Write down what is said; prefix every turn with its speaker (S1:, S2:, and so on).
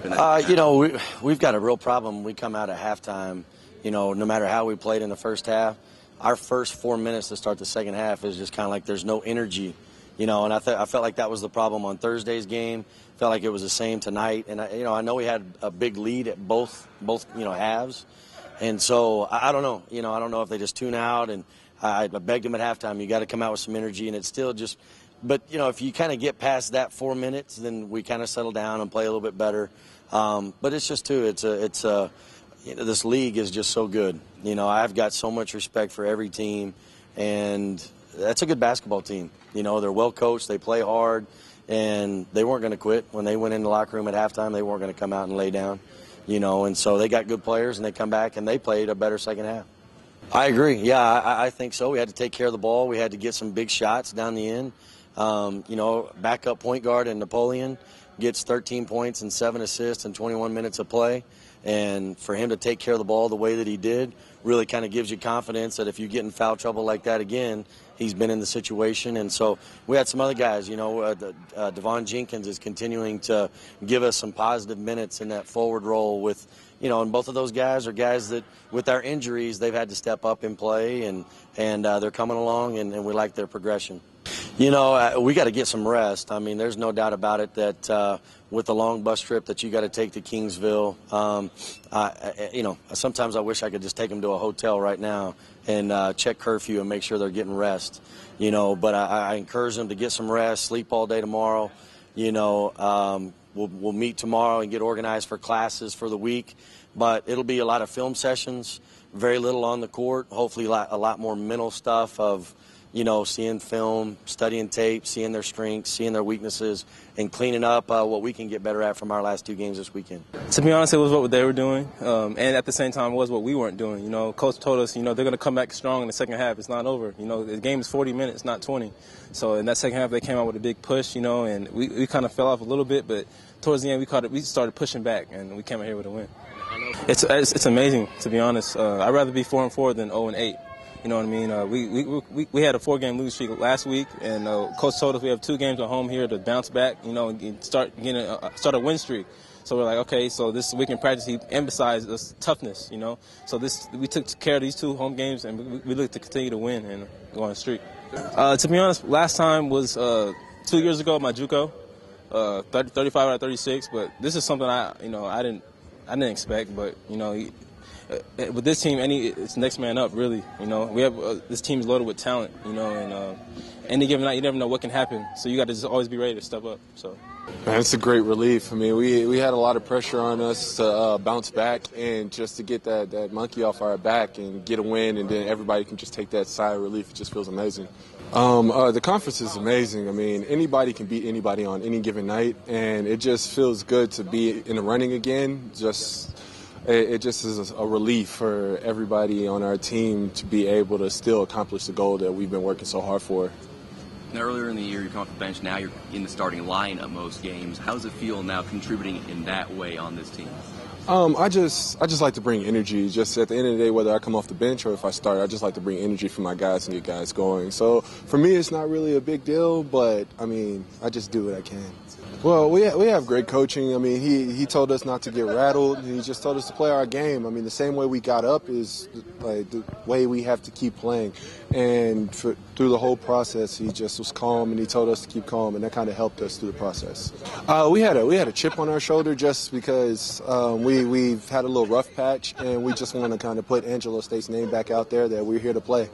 S1: We've got a real problem. We come out at halftime, no matter how we played in the first half, our first 4 minutes to start the second half is just kind of like there's no energy, and I felt like that was the problem on Thursday's game. Felt like it was the same tonight, and I know we had a big lead at both halves, and so I don't know, I don't know if they just tune out, and I begged them at halftime, you got to come out with some energy, and it's still just. But, if you kind of get past that 4 minutes, then we kind of settle down and play a little bit better. But it's just, too, this league is just so good. I've got so much respect for every team, and that's a good basketball team. They're well coached, they play hard, and they weren't going to quit. When they went in the locker room at halftime, they weren't going to come out and lay down, and so they got good players, and they come back, and they played a better second half. I agree. Yeah, I think so. We had to take care of the ball. We had to get some big shots down the end. Backup point guard and Napoleon gets 13 points and 7 assists in 21 minutes of play. And for him to take care of the ball the way that he did really kind of gives you confidence that if you get in foul trouble like that again, he's been in the situation. And so we had some other guys, Devon Jenkins is continuing to give us some positive minutes in that forward role with, and both of those guys are guys that with our injuries, they've had to step up and play, and they're coming along, and we like their progression. We got to get some rest. I mean, there's no doubt about it that with the long bus trip that you got to take to Kingsville, sometimes I wish I could just take them to a hotel right now and check curfew and make sure they're getting rest. But I encourage them to get some rest, sleep all day tomorrow. We'll meet tomorrow and get organized for classes for the week. But it'll be a lot of film sessions, very little on the court, hopefully a lot more mental stuff of, seeing film, studying tape, seeing their strengths, seeing their weaknesses, and cleaning up what we can get better at from our last 2 games this weekend.
S2: To be honest, it was what they were doing, and at the same time, it was what we weren't doing. Coach told us, they're going to come back strong in the second half. It's not over. The game is 40 minutes, not 20. So in that second half, they came out with a big push, and we kind of fell off a little bit, but towards the end, we started pushing back, and we came out here with a win. It's amazing, to be honest. I'd rather be 4-4 than 0-8. You know what I mean? We had a 4-game losing streak last week, and Coach told us we have 2 games at home here to bounce back, and start a win streak. So we're like, okay, so this week in practice, he emphasized us toughness, So we took care of these 2 home games, and we look to continue to win and go on a streak. To be honest, last time was 2 years ago at my JUCO, 35 out of 36. But this is something I didn't expect, but with this team, it's next man up, really. We have this team is loaded with talent, and any given night, you never know what can happen. So you got to just always be ready to step up. So,
S3: man, it's a great relief. I mean, we had a lot of pressure on us to bounce back and just to get that monkey off our back and get a win, and then everybody can just take that sigh of relief. It just feels amazing. The conference is amazing. I mean, anybody can beat anybody on any given night, and it just feels good to be in the running again. It just is a relief for everybody on our team to be able to still accomplish the goal that we've been working so hard for.
S4: Now, earlier in the year, you come off the bench. Now you're in the starting lineup most games. How does it feel now contributing in that way on this team?
S3: I just like to bring energy. Just at the end of the day, whether I come off the bench or if I start, I just like to bring energy for my guys and get guys going. So for me, it's not really a big deal, but I mean, I just do what I can. Well, we have great coaching. I mean, he told us not to get rattled. He just told us to play our game. I mean, the same way we got up is like the way we have to keep playing. And through the whole process, he just was calm, and he told us to keep calm, and that kind of helped us through the process. We had a chip on our shoulder just because we've had a little rough patch, and we just want to kind of put Angelo State's name back out there that we're here to play.